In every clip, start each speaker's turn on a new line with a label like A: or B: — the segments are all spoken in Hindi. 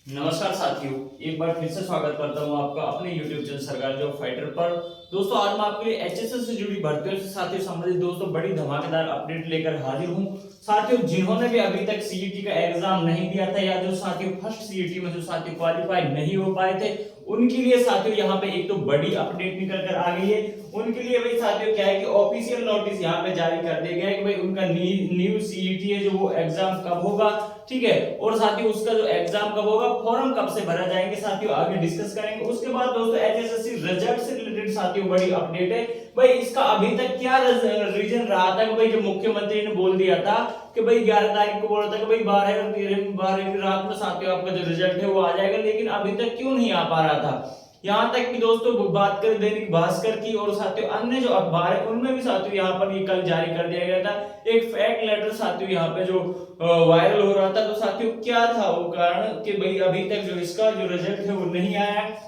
A: नमस्कार साथियों, एक बार फिर से स्वागत करता हूं आपका अपने YouTube चैनल सरकार जॉब फाइटर पर। दोस्तों आज मैं आपके लिए एचएसएस से जुड़ी भर्तियों से साथियों संबंधित दोस्तों बड़ी धमाकेदार अपडेट लेकर हाजिर हूं। साथियों जिन्होंने भी अभी तक सीईटी का एग्जाम नहीं दिया था या जो साथियों फर्स्ट सीईटी में जो साथियों क्वालिफाई नहीं हो पाए थे, उनके लिए साथियों यहाँ पे एक तो बड़ी अपडेट निकल कर आ गई है। उनके लिए भाई साथियों क्या है कि ऑफिशियल नोटिस यहाँ पे जारी कर दिया गया है कि भाई उनका न्यू सीईटी है जो वो एग्जाम कब होगा, ठीक है, और साथियों उसका जो एग्जाम कब होगा, फॉर्म कब से भरा जाएंगे साथियों आगे डिस्कस करेंगे। उसके बाद दोस्तों एचएसएससी रिजल्ट से रिलेटेड साथियों बड़ी अपडेट है। भाई इसका अभी तक क्या रीजन रहा था कि भाई जो मुख्यमंत्री ने बोल दिया था कि भाई 11 तारीख को बोला था कि भाई 12 और 13 की रात में साथियों आपका जो रिजल्ट है वो आ जाएगा, लेकिन अभी तक क्यों नहीं आ पा रहा था। यहाँ तक कि दोस्तों बात करें दैनिक भास्कर की और साथियों अन्य जो अखबार है उनमें भी साथियों यहाँ पर ये कल जारी कर दिया गया था एक फैक्ट लेटर साथियों यहाँ पे जो वायरल हो रहा था। तो साथियों क्या था वो कारण कि भाई अभी तक जो इसका जो रिजल्ट है वो नहीं आया है।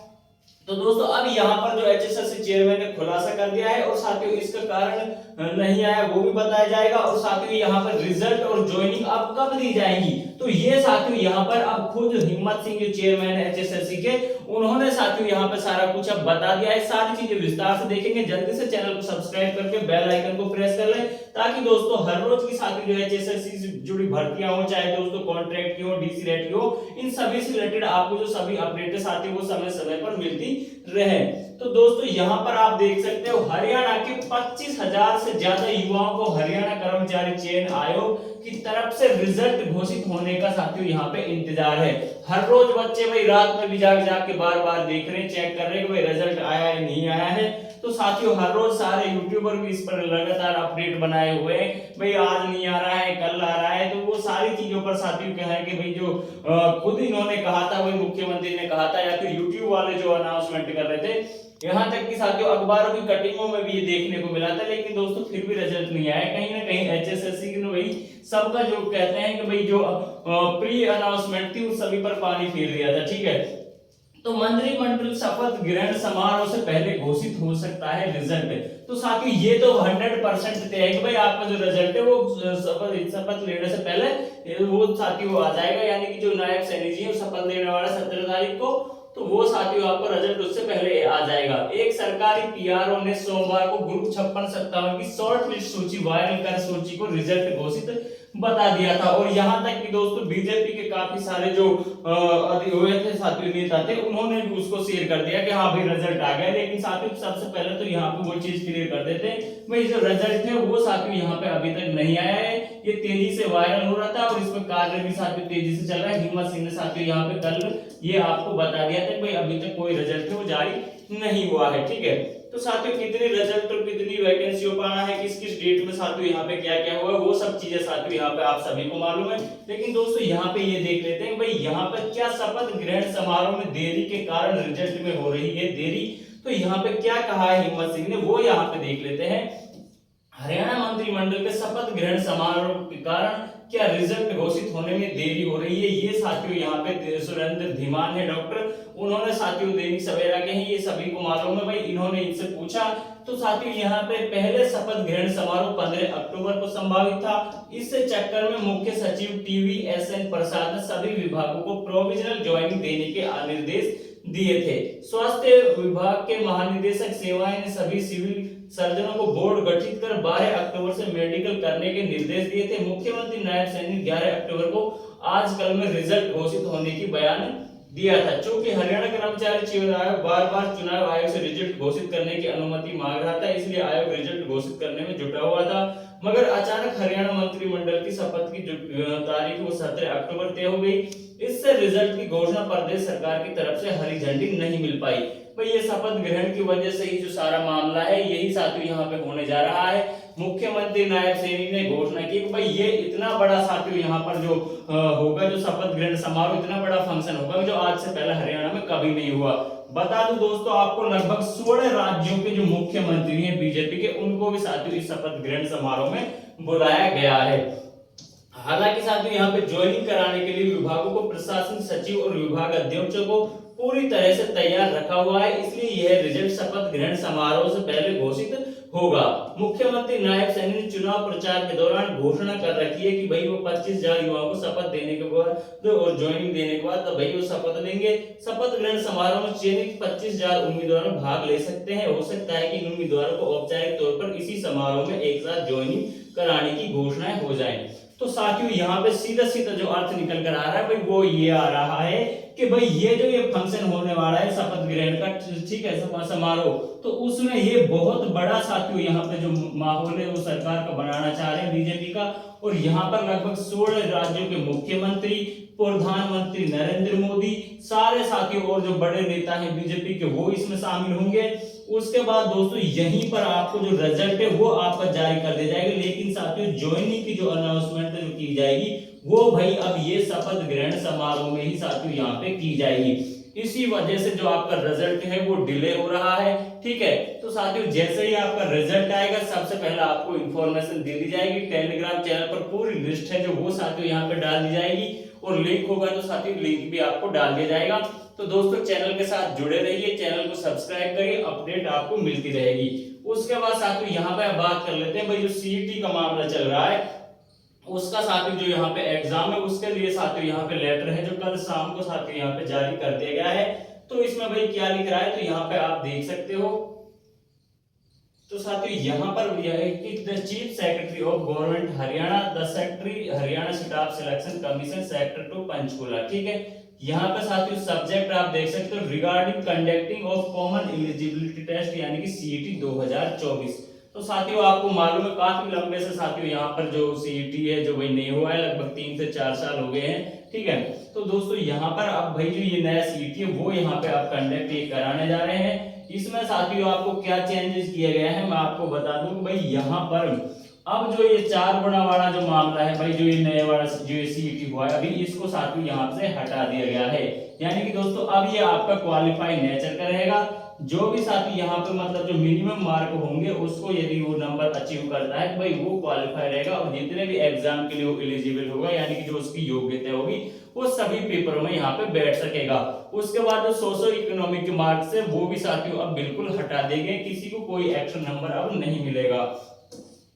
A: तो दोस्तों अब यहाँ पर जो एचएसएससी चेयरमैन ने खुलासा कर दिया है और साथियों इसका कारण नहीं आया वो भी बताया जाएगा, और साथियों यहाँ पर रिजल्ट और ज्वाइनिंग अब कब दी जाएगी। तो ये साथियों यहाँ पर अब खुद हिम्मत सिंह जो चेयरमैन है एचएसएससी के, उन्होंने साथियों यहाँ पे सारा कुछ अब बता दिया है। सारी चीजें विस्तार से देखेंगे। जल्दी से चैनल को सब्सक्राइब करके बेल आइकन को प्रेस कर ले ताकि दोस्तों हर रोज की साथियों जो एचएसएससी से जुड़ी भर्तियां हो, चाहे दोस्तों कॉन्ट्रैक्ट की हो, डीसी रेट की हो, इन सभी से रिलेटेड आपको जो सभी अपडेट है साथियों वो समय समय पर मिलती रहे। तो दोस्तों यहाँ पर आप देख सकते हो हरियाणा के 25,000 से ज्यादा युवाओं को हरियाणा कर्मचारी चयन आयोग की तरफ से रिजल्ट घोषित होने का साथियों यहाँ पे इंतजार है। हर रोज बच्चे भाई रात में भी जाग जाग के बार बार देख रहे हैं, चेक कर रहे हैं कि भाई रिजल्ट आया है नहीं आया है। तो साथियों हर रोज सारे यूट्यूबर भी इस पर लगातार अपडेट बनाए हुए हैं, भाई आज नहीं आ रहा है कल आ रहा है। तो वो सारी चीजों पर साथियों क्या है कि भाई जो खुद इन्होंने कहा था, वही मुख्यमंत्री ने कहा था या फिर यूट्यूब वाले जो अनाउंसमेंट कर रहे थे, यहाँ तक कि साथियों अखबारों की कटिंगों में भी ये देखने को मिला था, लेकिन दोस्तों फिर भी रिजल्ट नहीं आया। कहीं ना कहीं एचएसएससी ने भाई सबका जो कहते हैं कि भाई जो प्री अनाउंसमेंट थी उस सभी पर पानी फेर दिया था, ठीक है। तो मंत्रिमंडल शपथ ग्रहण समारोह से पहले घोषित हो सकता है रिजल्ट। तो साथियों ये तो 100% तय है कि भाई आपका जो रिजल्ट है वो शपथ लेने से पहले वो साथियों आ जाएगा, यानी कि जो नायब सैनी जी है शपथ लेने वाला 17 तारीख को, तो वो साथियों आपका रिजल्ट उससे पहले आ जाएगा। एक सरकारी पीआरओ ने सोमवार को ग्रुप 5657 की शॉर्ट लिस्ट सूची वायरल कर सूची को रिजल्ट घोषित बता दिया था। और यहाँ तक कि दोस्तों बीजेपी के काफी सारे जो हुए थे साथियों नेता थे, उन्होंने भी उसको शेयर कर दिया कि हाँ भाई रिजल्ट आ गया। लेकिन साथियों सबसे पहले तो यहाँ पे वो चीज क्लियर कर देते भाई जो रिजल्ट है वो साथियों यहाँ पे अभी तक नहीं आया है, ये तेजी से वायरल हो रहा था और इसमें कार्य भी साथियों तेजी से चल रहा है। हिम्मत सिंह ने साथियों यहाँ पे कल ये आपको बता दिया था भाई अभी तक कोई रिजल्ट है वो जारी नहीं हुआ है, ठीक है। तो साथियों कितनी रिजल्ट और कितनी वैकेंसी हो पाना है, किस किस डेट में साथियों यहाँ पे क्या क्या हुआ, वो सब चीजें साथियों यहाँ पे आप सभी को मालूम है। लेकिन दोस्तों यहाँ पे ये देख लेते हैं भाई यहाँ पे क्या शपथ ग्रहण समारोह में देरी के कारण रिजल्ट में हो रही है देरी। तो यहाँ पे क्या कहा है हिम्मत सिंह ने वो यहाँ पे देख लेते हैं। हरियाणा मंत्रिमंडल के शपथ ग्रहण समारोह के कारण क्या रिजल्ट घोषित होने में देरी हो रही है, ये साथियों यहाँ पे सुरेंद्र धीमान है डॉक्टर, उन्होंने साथियों दैनिक सवेरा के हैं, ये सभी को मालूम है भाई, इन्होंने इनसे पूछा। तो साथियों यहाँ पे पहले शपथ ग्रहण समारोह 15 अक्टूबर को संभावित था। इस चक्कर में मुख्य सचिव टीवी एसएन प्रसाद ने सभी विभागों को प्रोविजनल ज्वाइनिंग देने के निर्देश दिए थे। स्वास्थ्य विभाग के महानिदेशक सेवाएं ने सभी सिविल सर्जनों को बोर्ड गठित कर 12 अक्टूबर से मेडिकल करने के निर्देश दिए थे। मुख्यमंत्री नायब सैनी 11 अक्टूबर को आज कल में रिजल्ट घोषित होने की बयान दिया था। चूंकि हरियाणा कर्मचारी चयन आयोग बार बार चुनाव आयोग से रिजल्ट घोषित करने की अनुमति मांग रहा था, इसलिए आयोग रिजल्ट घोषित करने में जुटा हुआ था। मगर अचानक हरियाणा मंत्रिमंडल की शपथ की तारीख वो 17 अक्टूबर तय हो गई। इससे रिजल्ट की घोषणा प्रदेश सरकार की तरफ से हरी झंडी नहीं मिल पाई। भाई ये शपथ ग्रहण की वजह से ही जो सारा मामला है यही साथियों यहाँ पे होने जा रहा है। मुख्यमंत्री नायब सैनी ने घोषणा की कि भाई ये इतना बड़ा साथियों यहाँ पर जो होगा जो शपथ ग्रहण समारोह, इतना बड़ा फंक्शन होगा जो आज से पहले हरियाणा में कभी नहीं हुआ। बता दूं दोस्तों आपको लगभग 16 राज्यों के जो मुख्यमंत्री हैं बीजेपी के, उनको भी साथियों इस शपथ ग्रहण समारोह में बुलाया गया है। हालांकि साथियों यहाँ पे ज्वाइनिंग कराने के लिए विभागों को प्रशासन सचिव और विभाग अध्यक्षों को पूरी तरह से तैयार रखा हुआ है, इसलिए यह रिजल्ट शपथ ग्रहण समारोह से पहले घोषित होगा। मुख्यमंत्री नायब सैनी ने चुनाव प्रचार के दौरान घोषणा कर रखी है कि भाई वो 25,000 युवाओं को शपथ देने के बाद और ज्वाइनिंग देने के बाद भाई वो शपथ लेंगे। शपथ ग्रहण समारोह में चयनित 25,000 उम्मीदवार भाग ले सकते हैं। हो सकता है कि इन उम्मीदवारों को औपचारिक तौर पर इसी समारोह में एक साथ ज्वाइनिंग कराने की घोषणाएं हो जाए। तो साथियों यहाँ पे सीधा सीधा जो अर्थ निकल कर आ रहा है भाई वो ये आ रहा है कि भाई ये फंक्शन होने वाला है शपथ ग्रहण का, ठीक है, समारोह, तो उसमें ये बहुत बड़ा साथियों यहाँ पे जो माहौल है वो सरकार का बनाना चाह रहे हैं बीजेपी का। और यहाँ पर लगभग 16 राज्यों के मुख्यमंत्री, प्रधानमंत्री नरेंद्र मोदी, सारे साथियों और जो बड़े नेता हैं बीजेपी के वो इसमें शामिल होंगे। उसके बाद दोस्तों यहीं पर आपको जो रिजल्ट है वो आपका जारी कर दिया जाएगा। लेकिन साथियों ज्वाइनिंग की जो अनाउंसमेंट जो की जाएगी वो भाई अब ये शपथ ग्रहण समारोह में ही साथियों यहाँ पे की जाएगी। इसी वजह से जो आपका रिजल्ट है वो डिले हो रहा है, ठीक है। तो साथियों जैसे ही आपका रिजल्ट आएगा सबसे पहले आपको इंफॉर्मेशन दे दी जाएगी। टेलीग्राम चैनल पर पूरी लिस्ट है जो वो साथियों यहाँ पे डाल दी जाएगी और लिंक होगा तो साथियों लिंक भी आपको डाल दिया जाएगा। तो दोस्तों चैनल के साथ जुड़े रहिए, चैनल को सब्सक्राइब करिए, अपडेट आपको मिलती रहेगी। उसके बाद साथियों यहाँ पे बात कर लेते हैं भाई जो सीईटी का मामला चल रहा है उसका साथियों जो यहाँ पे एग्जाम है उसके लिए साथियों यहाँ पे लेटर है जो कल शाम को साथियों यहाँ पे जारी कर दिया गया है। तो इसमें भाई क्या लिख रहा है तो यहाँ पे आप देख सकते हो। तो साथियों यहाँ पर यह है कि the chief secretary of government Haryana, the secretary Haryana staff selection commission sector two Panchkula, ठीक है। यहाँ पे साथियों सब्जेक्ट आप देख सकते हो regarding conducting of common eligibility test यानी कि सीईटी 2024। तो साथियों आपको मालूम है काफी लंबे से साथियों यहाँ पर जो सीईटी है जो भाई नहीं हुआ है, लगभग 3 से 4 साल हो गए हैं, ठीक है। तो दोस्तों यहाँ पर अब भाई जो ये नया सीईटी है वो यहाँ पे आप कंडक्ट कराने जा रहे हैं। इसमें साथियों आपको क्या चेंजेस किया गया है मैं आपको बता दूं भाई यहाँ पर अब जो ये 4 गुना वाला जो मामला है भाई जो ये नए वाला जो ये सीईटी हुआ है अभी इसको साथियों यहाँ से हटा दिया गया है। यानी कि दोस्तों अब ये आपका क्वालिफाई नेचर का रहेगा। जो भी साथी यहाँ पे मतलब जो मिनिमम मार्क होंगे उसको यदि वो नंबर अचीव करता है तो भाई वो क्वालिफाई रहेगा और जितने भी एग्जाम के लिए वो एलिजिबल होगा यानी कि जो उसकी योग्यता होगी वो सभी पेपरों में यहाँ पे बैठ सकेगा। उसके बाद जो सोशो इकोनॉमिक मार्क्स है वो भी साथियों अब बिल्कुल हटा देंगे, किसी को कोई एक्स्ट्रा नंबर अब नहीं मिलेगा।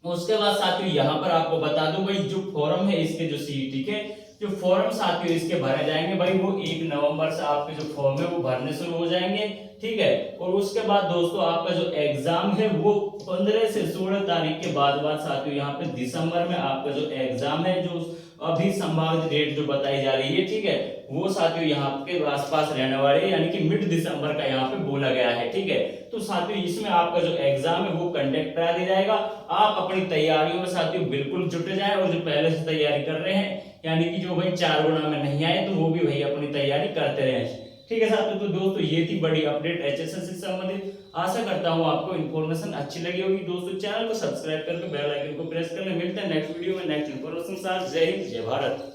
A: उसके बाद साथियों यहाँ पर आपको बता दूं भाई जो फॉर्म है इसके जो सीईटी के जो फॉर्म साथियों इसके भरे जाएंगे भाई वो 1 नवंबर से आपके जो फॉर्म है वो भरने शुरू हो जाएंगे, ठीक है। और उसके बाद दोस्तों आपका जो एग्जाम है वो 15 से 16 तारीख के बाद साथियों यहाँ पे दिसंबर में आपका जो एग्जाम है जो अभी संभावित डेट जो बताई जा रही है, ठीक है, वो साथियों यहाँ के आसपास रहने वाले यानी कि मिड दिसंबर का यहाँ पे बोला गया है, ठीक है। तो साथियों इसमें आपका जो एग्जाम है वो कंडक्ट करा दिया जाएगा। आप अपनी तैयारियों में साथियों बिल्कुल जुटे जाएं और जो पहले से तैयारी कर रहे हैं यानी कि जो भाई 4 गुना में नहीं आए तो वो भी भाई अपनी तैयारी करते रहे, ठीक है साथियों। तो दोस्तों ये थी बड़ी अपडेट एचएसएस से संबंधित। आशा करता हूँ आपको इन्फॉर्मेशन अच्छी लगी होगी। दोस्तों चैनल को सब्सक्राइब करके बेल आइकन को प्रेस करना। मिलते हैं नेक्स्ट वीडियो में नेक्स्ट इन्फॉर्मेशन के साथ। जय हिंद, जय भारत।